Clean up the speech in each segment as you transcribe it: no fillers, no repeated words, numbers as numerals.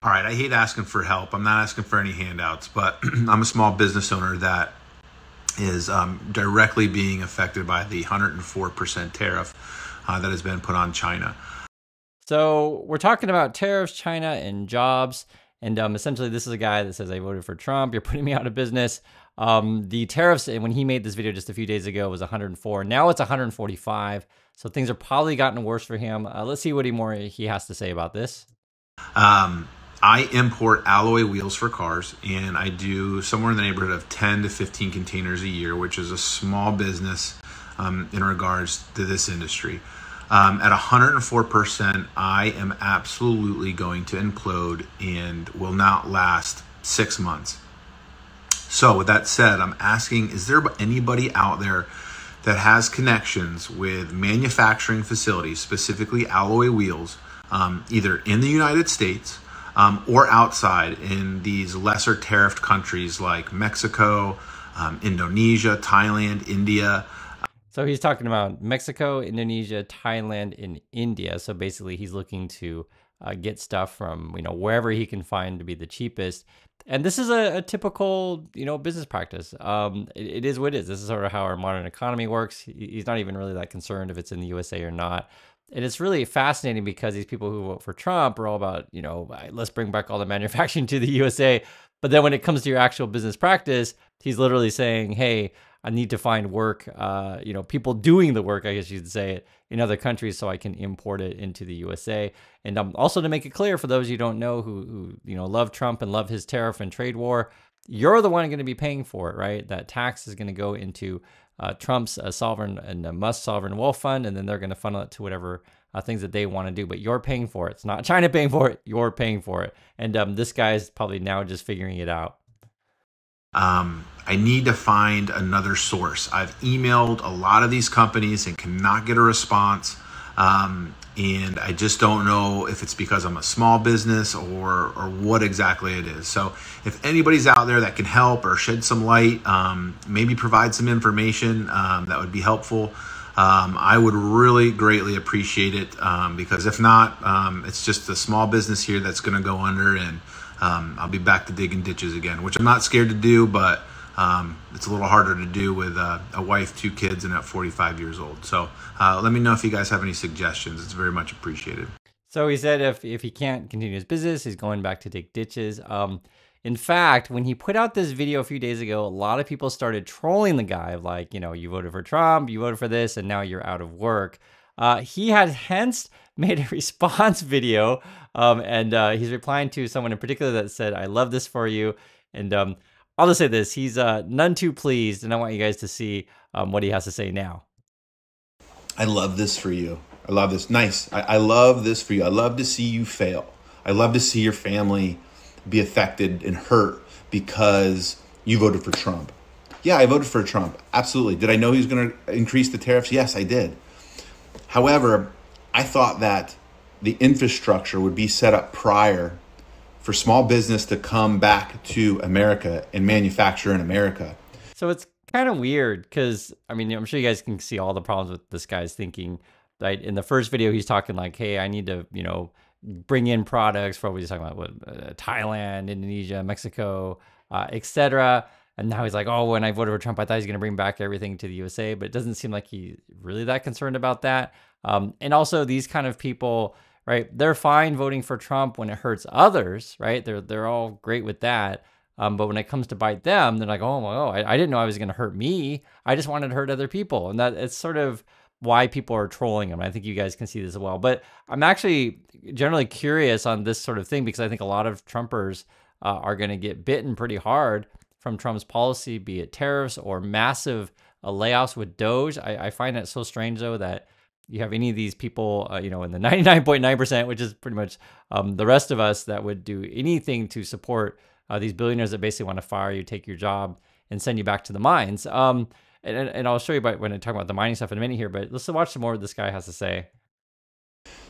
All right, I hate asking for help. I'm not asking for any handouts, but I'm a small business owner that is directly being affected by the 104% tariff that has been put on China. So we're talking about tariffs, China, and jobs. And essentially, this is a guy that says, I voted for Trump. You're putting me out of business. The tariffs, when he made this video just a few days ago, was 104. Now it's 145. So things are probably gotten worse for him. Let's see what he has to say about this. I import alloy wheels for cars, and I do somewhere in the neighborhood of 10 to 15 containers a year, which is a small business in regards to this industry. At 104%, I am absolutely going to implode and will not last 6 months. So with that said, I'm asking, is there anybody out there that has connections with manufacturing facilities, specifically alloy wheels, either in the United States or outside in these lesser tariffed countries like Mexico, Indonesia, Thailand, India? So he's talking about Mexico, Indonesia, Thailand, and India. So basically, he's looking to get stuff from wherever he can find to be the cheapest. And this is a typical business practice. It is what it is. This is sort of how our modern economy works. He's not even really that concerned if it's in the USA or not. And it's really fascinating because these people who vote for Trump are all about, let's bring back all the manufacturing to the USA. But then when it comes to your actual business practice, he's literally saying, hey, I need to find work, people doing the work, I guess you'd say it, in other countries so I can import it into the USA. And also to make it clear for those you don't know who love Trump and love his tariff and trade war, you're the one going to be paying for it, right? That tax is going to go into Trump's sovereign and Musk's sovereign wealth fund, and then they're going to funnel it to whatever things that they want to do. But you're paying for it. It's not China paying for it. You're paying for it. And this guy's probably now just figuring it out. I need to find another source. I've emailed a lot of these companies and cannot get a response. And I just don't know if it's because I'm a small business or what exactly it is. So if anybody's out there that can help or shed some light, maybe provide some information that would be helpful, I would really greatly appreciate it, because if not, it's just a small business here that's going to go under, and I'll be back to digging ditches again, which I'm not scared to do, but it's a little harder to do with a wife, 2 kids, and at 45 years old. So let me know if you guys have any suggestions. It's very much appreciated. So he said if he can't continue his business, he's going back to dig ditches. In fact, when he put out this video a few days ago, a lot of people started trolling the guy of like, you voted for Trump, you voted for this, and now you're out of work. He had hence made a response video, and he's replying to someone in particular that said, I love this for you. And I'll just say this, he's none too pleased, and I want you guys to see what he has to say now. I love this for you. I love this. Nice. I love this for you. I love to see you fail. I love to see your family be affected and hurt because you voted for Trump. Yeah, I voted for Trump. Absolutely. Did I know he was going to increase the tariffs? Yes, I did. However, I thought that the infrastructure would be set up prior for small business to come back to America and manufacture in America. So it's kind of weird because, I'm sure you guys can see all the problems with this guy's thinking. Right? In the first video, he's talking like, hey, I need to, bring in products for what he's talking about, Thailand, Indonesia, Mexico, etc. And now he's like, oh, when I voted for Trump, I thought he's going to bring back everything to the USA, but it doesn't seem like he's really that concerned about that. And also these kind of people, right, they're fine voting for Trump when it hurts others, right? They're all great with that. But when it comes to bite them, they're like, I didn't know I was going to hurt me. I just wanted to hurt other people. And that it's sort of why people are trolling him. I think you guys can see this as well. But I'm actually generally curious on this sort of thing because I think a lot of Trumpers are going to get bitten pretty hard from Trump's policy, be it tariffs or massive layoffs with Doge. I find it so strange, though, that you have any of these people, in the 99.9%, which is pretty much the rest of us that would do anything to support these billionaires that basically want to fire you, take your job, and send you back to the mines. And I'll show you when I talk about the mining stuff in a minute here, but let's watch some more of what this guy has to say.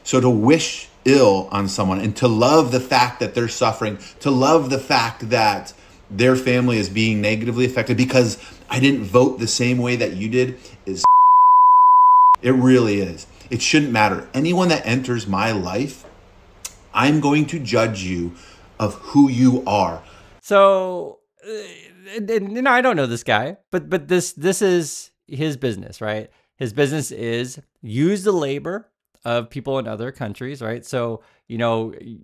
So to wish ill on someone and to love the fact that they're suffering, to love the fact that their family is being negatively affected because I didn't vote the same way that you did is it really is. It shouldn't matter. Anyone that enters my life, I'm going to judge you of who you are. So, I don't know this guy, but this is his business, right? His business is use the labor of people in other countries, right? So,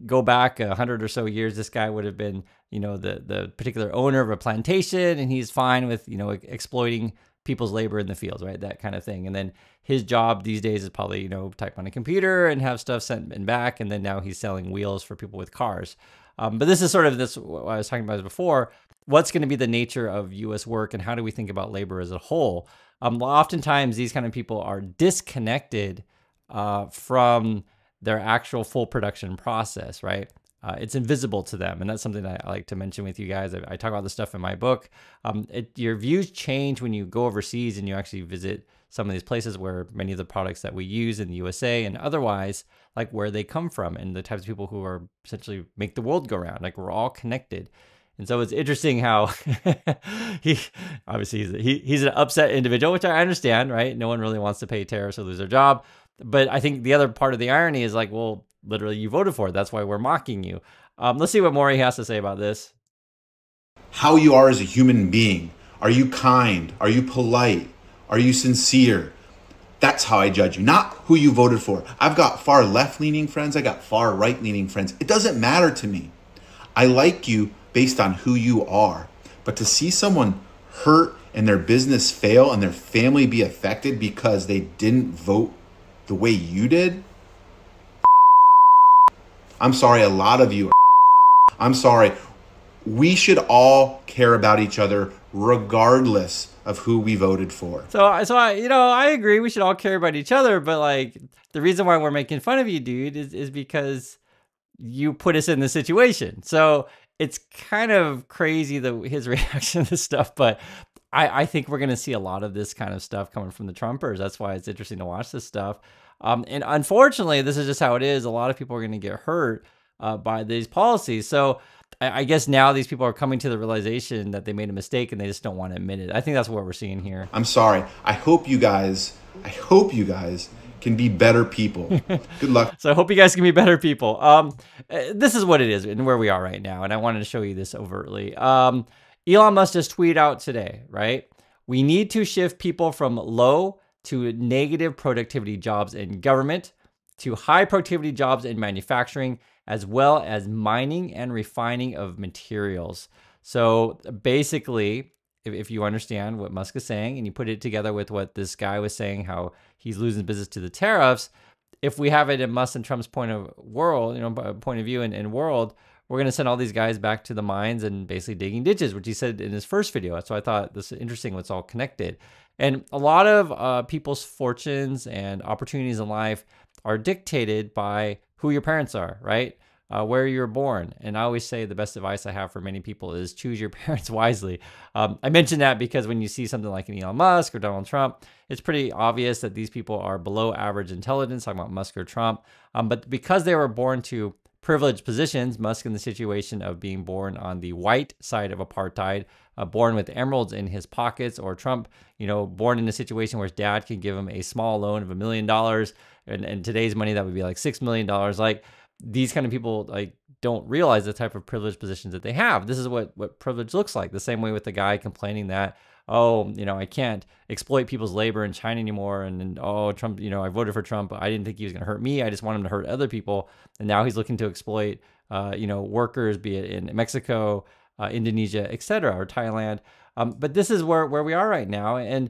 go back 100 or so years, this guy would have been, the particular owner of a plantation, and he's fine with, exploiting people's labor in the fields, right? That kind of thing. And then his job these days is probably, type on a computer and have stuff sent and back. And then now he's selling wheels for people with cars. But this is sort of what I was talking about before. What's going to be the nature of U.S. work, and how do we think about labor as a whole? Oftentimes, these kind of people are disconnected from their actual full production process, right? It's invisible to them, and that's something that I like to mention with you guys. I talk about this stuff in my book. Your views change when you go overseas and you actually visit some of these places where many of the products that we use in the USA and otherwise, like where they come from and the types of people who are essentially make the world go round. Like, we're all connected. And so it's interesting how he's an upset individual, which I understand, right? No one really wants to pay tariffs or lose their job. But I think the other part of the irony is like, well, literally you voted for it. That's why we're mocking you. Let's see what Maury has to say about this. How you are as a human being. Are you kind? Are you polite? Are you sincere? That's how I judge you, not who you voted for. I've got far left-leaning friends. I got far right-leaning friends. It doesn't matter to me. I like you based on who you are. But to see someone hurt and their business fail and their family be affected because they didn't vote the way you did, I'm sorry, a lot of you. I'm sorry. We should all care about each other regardless of who we voted for. So I agree. We should all care about each other. But like, the reason why we're making fun of you, dude, is because you put us in this situation. So it's kind of crazy, his reaction to this stuff. But I think we're going to see a lot of this kind of stuff coming from the Trumpers. That's why it's interesting to watch this stuff. And unfortunately, this is just how it is. A lot of people are going to get hurt by these policies. So I guess now these people are coming to the realization that they made a mistake and they just don't want to admit it. I think that's what we're seeing here. I'm sorry. I hope you guys can be better people. Good luck. So I hope you guys can be better people. This is what it is and where we are right now. And I wanted to show you this overtly. Elon Musk just tweeted out today, right? We need to shift people from low to negative productivity jobs in government to high productivity jobs in manufacturing, as well as mining and refining of materials. So basically, if you understand what Musk is saying and you put it together with what this guy was saying, how he's losing business to the tariffs, if we have it in Musk and Trump's point of view and world, we're going to send all these guys back to the mines and basically digging ditches, which he said in his first video. So I thought this is interesting. What's all connected. And a lot of people's fortunes and opportunities in life are dictated by who your parents are, right? Where you're born. And I always say the best advice I have for many people is choose your parents wisely. I mention that because when you see something like an Elon Musk or Donald Trump, it's pretty obvious that these people are below average intelligence, talking about Musk or Trump. But because they were born to privileged positions, Musk in the situation of being born on the white side of apartheid, born with emeralds in his pockets, or Trump, born in a situation where his dad can give him a small loan of $1 million, and today's money that would be like $6 million. Like, these kind of people don't realize the type of privileged positions that they have. This is what privilege looks like. The same way with the guy complaining that, I can't exploit people's labor in China anymore. And Trump, I voted for Trump. I didn't think he was going to hurt me. I just want him to hurt other people. And now he's looking to exploit, workers, be it in Mexico, Indonesia, etc., or Thailand. But this is where we are right now. And,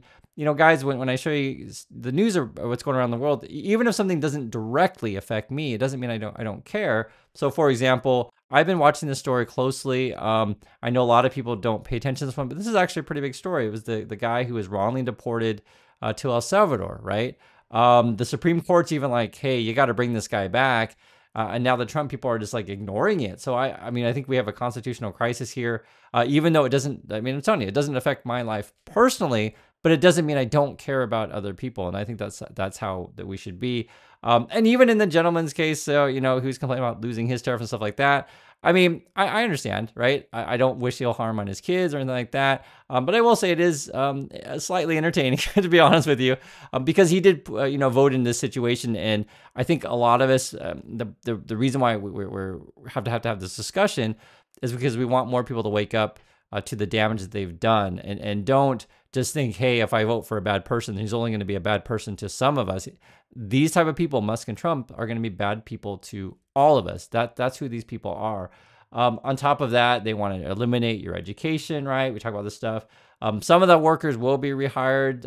guys, when I show you the news or what's going around the world, even if something doesn't directly affect me, it doesn't mean I don't care. So, for example, I've been watching this story closely. I know a lot of people don't pay attention to this one, but this is actually a pretty big story. It was the guy who was wrongly deported to El Salvador, right? The Supreme Court's even like, hey, you got to bring this guy back. And now the Trump people are just ignoring it. So I think we have a constitutional crisis here, even though it doesn't, I'm telling you, it doesn't affect my life personally, but it doesn't mean I don't care about other people. And I think that's how that we should be. And even in the gentleman's case, who's complaining about losing his tariff and stuff like that, I mean, I understand, right? I don't wish ill harm on his kids or anything like that. But I will say it is slightly entertaining, to be honest with you, because he did, vote in this situation. And I think a lot of us, the reason why we have to have this discussion is because we want more people to wake up to the damage that they've done, and don't just think, hey, if I vote for a bad person, he's only going to be a bad person to some of us. These type of people, Musk and Trump, are going to be bad people to all of us. That's who these people are. On top of that, they want to eliminate your education, right? We talk about this stuff. Some of the workers will be rehired.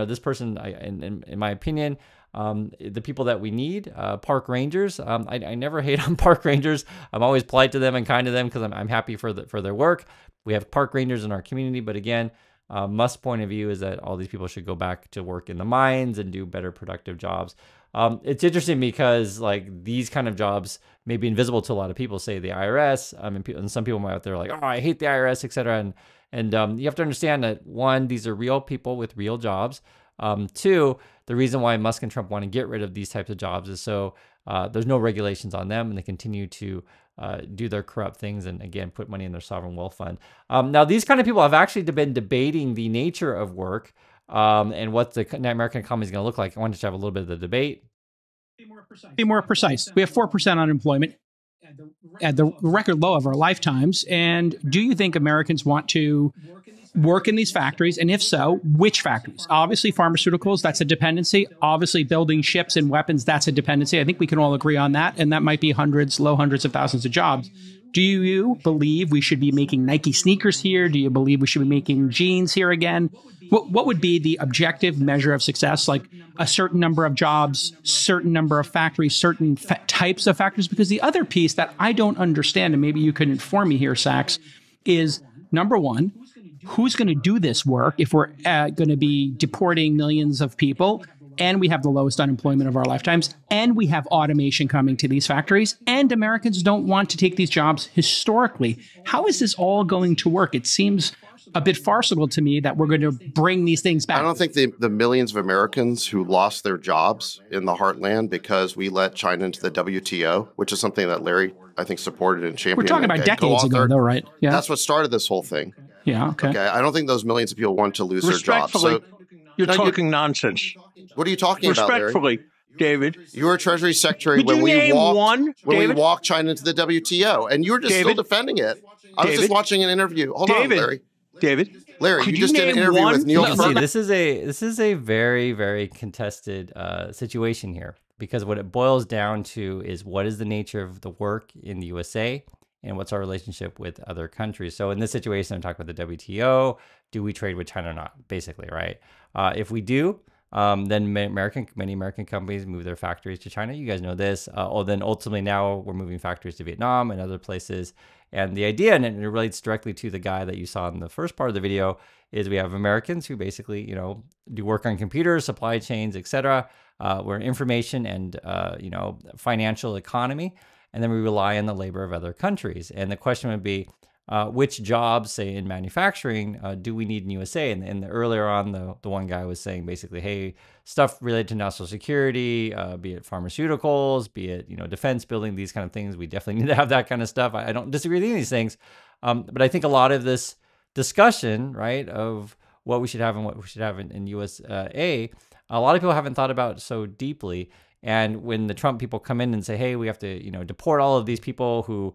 This person, in my opinion, the people that we need, park rangers. I never hate on park rangers. I'm always polite to them and kind to them because I'm happy for their work. We have park rangers in our community, but again, Musk's point of view is that all these people should go back to work in the mines and do better productive jobs. It's interesting because like these kind of jobs may be invisible to a lot of people, say the IRS, and some people might out there like, oh, I hate the IRS, etc. And you have to understand that one, these are real people with real jobs. Two, the reason why Musk and Trump want to get rid of these types of jobs is so there's no regulations on them, and they continue to do their corrupt things and again put money in their sovereign wealth fund. Now, these kind of people have actually been debating the nature of work and what the American economy is going to look like. I wanted to have a little bit of the debate. Be more precise. We have 4% unemployment at the record low of our lifetimes. And do you think Americans want to work in these factories? And if so, which factories? Obviously, pharmaceuticals, that's a dependency. Obviously, building ships and weapons, that's a dependency. I think we can all agree on that. And that might be low hundreds of thousands of jobs. Do you believe we should be making Nike sneakers here? Do you believe we should be making jeans here again? What would be the objective measure of success? Like a certain number of jobs, certain number of factories, certain types of factories? Because the other piece that I don't understand, and maybe you could inform me here, Sachs, is number one, who's going to do this work if we're going to be deporting millions of people, and we have the lowest unemployment of our lifetimes, and we have automation coming to these factories, and Americans don't want to take these jobs historically? How is this all going to work? It seems a bit farcical to me that we're going to bring these things back. I don't think the millions of Americans who lost their jobs in the heartland because we let China into the WTO, which is something that Larry, I think, supported and championed. We're talking about decades ago, though, right? Yeah. That's what started this whole thing. Yeah, okay. I don't think those millions of people want to lose their jobs. So, you're talking nonsense. What are you talking about, Larry? Respectfully, David. You were Treasury Secretary when we walked China into the WTO, and you were just still defending it. I was just watching an interview. Hold on, Larry. Larry, you just did an interview with Neil Furman. This is a very, very contested situation here, because what it boils down to is what is the nature of the work in the USA and what's our relationship with other countries. So in this situation, I'm talking about the WTO. Do we trade with China or not? Basically, right? If we do, then many American companies move their factories to China. You guys know this. Then ultimately now we're moving factories to Vietnam and other places. And the idea, and it relates directly to the guy that you saw in the first part of the video, is we have Americans who basically, do work on computers, supply chains, etc. We're an information and, financial economy. And then we rely on the labor of other countries. And the question would be, which jobs, say in manufacturing, do we need in USA? And earlier on, the one guy was saying basically, hey, stuff related to national security, be it pharmaceuticals, be it defense building, these kind of things, we definitely need to have that kind of stuff. I don't disagree with any of these things, but I think a lot of this discussion, right, of what we should have and what we should have in USA, a lot of people haven't thought about so deeply. And when the Trump people come in and say, hey, we have to deport all of these people who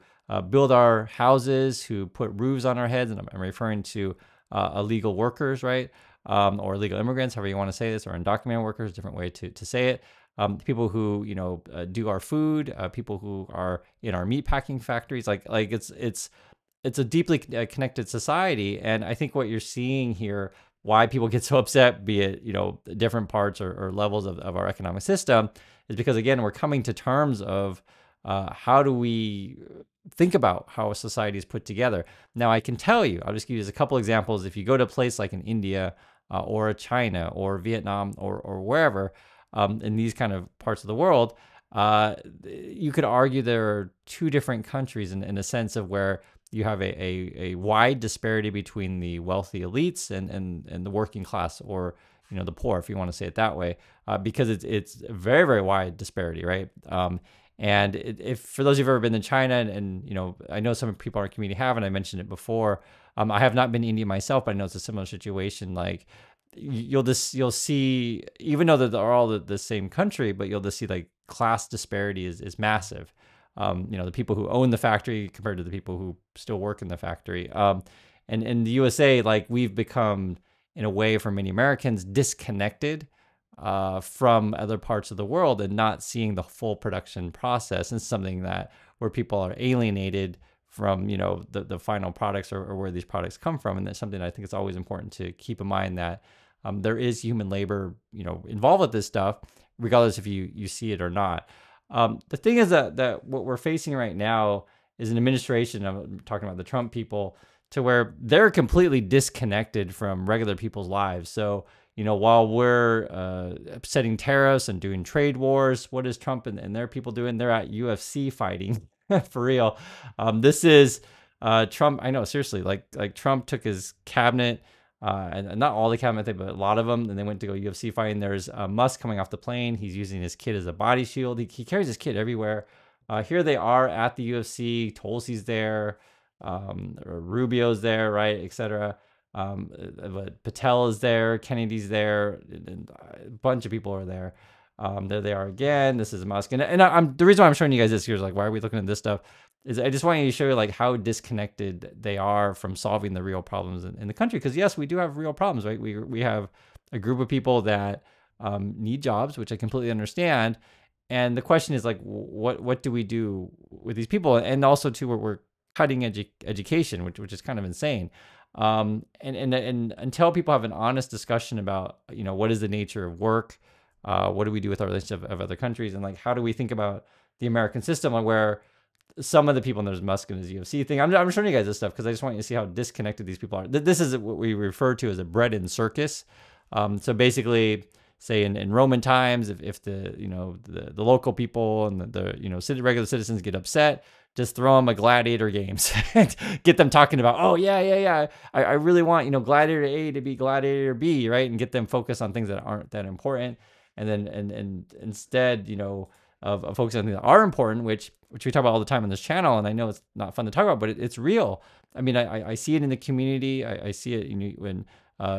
build our houses, who put roofs on our heads, and I'm referring to illegal workers, right? Or illegal immigrants, however you want to say this, or undocumented workers, different way to say it. People who do our food, people who are in our meat packing factories, like it's a deeply connected society. And I think what you're seeing here, why people get so upset, be it different parts or levels of our economic system, is because again we're coming to terms of how do we think about how a society is put together. Now, I can tell you, I'll just give you a couple examples. If you go to a place like in India or China or Vietnam or wherever in these kind of parts of the world, you could argue there are two different countries in a sense of where you have a wide disparity between the wealthy elites and the working class, or the poor, if you want to say it that way, because it's a very, very wide disparity, right? And if for those who've ever been to China, and you know, I know some people in our community have, and I mentioned it before. I have not been to India myself, but I know it's a similar situation. Like you'll see, even though they're all the same country, but you'll just see like class disparity is massive. You know, the people who own the factory compared to the people who still work in the factory. And in the USA, like we've become, in a way, for many Americans, disconnected from other parts of the world and not seeing the full production process. And something that where people are alienated from, you know, the final products or where these products come from. And that's something I think it's always important to keep in mind, that there is human labor, you know, involved with this stuff, regardless if you see it or not. The thing is that what we're facing right now is an administration, I'm talking about the Trump people, to where they're completely disconnected from regular people's lives. So, you know, while we're setting tariffs and doing trade wars, what is Trump and their people doing? They're at UFC fighting for real. This is Trump. I know, seriously, like Trump took his cabinet, and not all the cabinet, but a lot of them, and they went to go UFC fighting. There's Musk coming off the plane. He's using his kid as a body shield. He carries his kid everywhere. Here they are at the UFC. Tulsi's there, Rubio's there, right, etc. But Patel is there, Kennedy's there, and a bunch of people are there. There they are again. This is Musk, and I'm the reason why I'm showing you guys this here is like, why are we looking at this stuff? Is I just want you to show you like how disconnected they are from solving the real problems in the country. Because yes, we do have real problems, right? We have a group of people that need jobs, which I completely understand. And the question is like, what do we do with these people? And also too, we're cutting education, which is kind of insane. And until people have an honest discussion about, you know, what is the nature of work, what do we do with our relationship of other countries, and like how do we think about the American system, where some of the people, and there's Musk and his UFC thing. I'm showing you guys this stuff because I just want you to see how disconnected these people are. This is what we refer to as a bread and circus. So basically, say in Roman times, if the, you know, the local people and the you know, regular citizens get upset, just throw them a gladiator games and get them talking about, oh yeah, I really want, you know, gladiator A to be gladiator B, right? And get them focused on things that aren't that important. And then and instead, you know, of focusing on things that are important, which we talk about all the time on this channel. And I know it's not fun to talk about, but it's real. I mean, I see it in the community. I see it, you know, when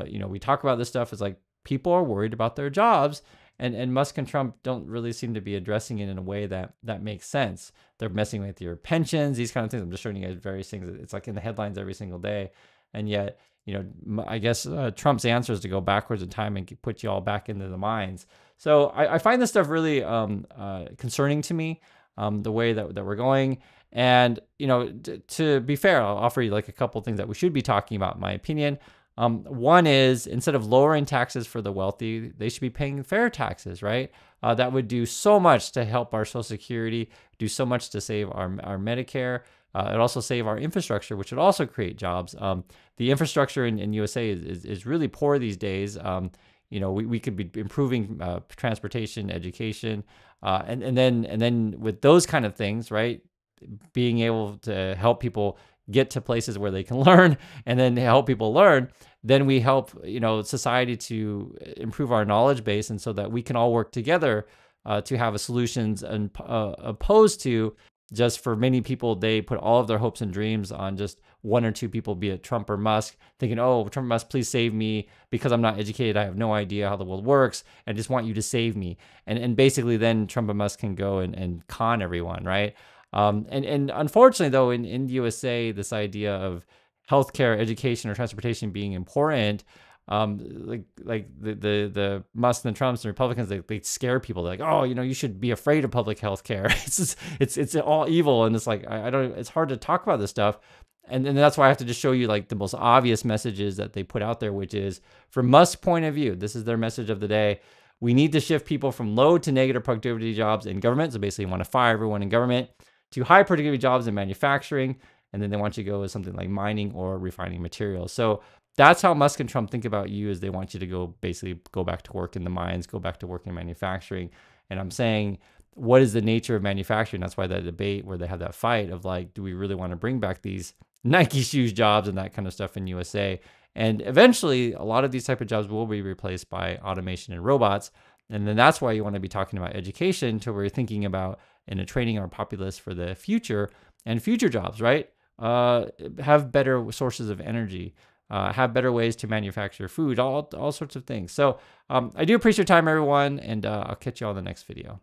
you know, we talk about this stuff. It's like people are worried about their jobs, and Musk and Trump don't really seem to be addressing it in a way that makes sense. They're messing with your pensions, these kind of things. I'm just showing you guys various things. It's like in the headlines every single day, and yet, you know, I guess Trump's answer is to go backwards in time and put you all back into the mines. So I find this stuff really concerning to me, the way that we're going. And, you know, to be fair, I'll offer you like a couple things that we should be talking about, in my opinion. One is, instead of lowering taxes for the wealthy, they should be paying fair taxes, right? That would do so much to help our Social Security, do so much to save our Medicare. It also save our infrastructure, which would also create jobs. The infrastructure in USA is really poor these days. You know, we could be improving transportation, education, and then with those kind of things, right? Being able to help people get to places where they can learn, and then help people learn, then we help, you know, society to improve our knowledge base, and so that we can all work together to have a solutions, and opposed to just, for many people, they put all of their hopes and dreams on just one or two people, be it Trump or Musk, thinking, oh, Trump, Musk, please save me because I'm not educated. I have no idea how the world works. I just want you to save me. And basically then Trump and Musk can go and con everyone, right? And unfortunately, though, in the USA, this idea of healthcare, education, or transportation being important, like the Musk and the Trumps and Republicans, they scare people. They're like, oh, you know, you should be afraid of public health care. It's all evil. And it's like, it's hard to talk about this stuff. And that's why I have to just show you like the most obvious messages that they put out there, which is, from Musk's point of view, this is their message of the day. We need to shift people from low to negative productivity jobs in government. So basically, you want to fire everyone in government, to high productivity jobs in manufacturing. And then they want you to go with something like mining or refining materials. So that's how Musk and Trump think about you, is they want you to basically go back to work in the mines, go back to work in manufacturing. And I'm saying, what is the nature of manufacturing? That's why that debate where they have that fight of like, do we really want to bring back these Nike shoes jobs and that kind of stuff in USA? And eventually, a lot of these type of jobs will be replaced by automation and robots. And then that's why you want to be talking about education, to where you're thinking about training our populace for the future and future jobs, right? Have better sources of energy, have better ways to manufacture food, all sorts of things. So I do appreciate your time, everyone, and I'll catch you all in the next video.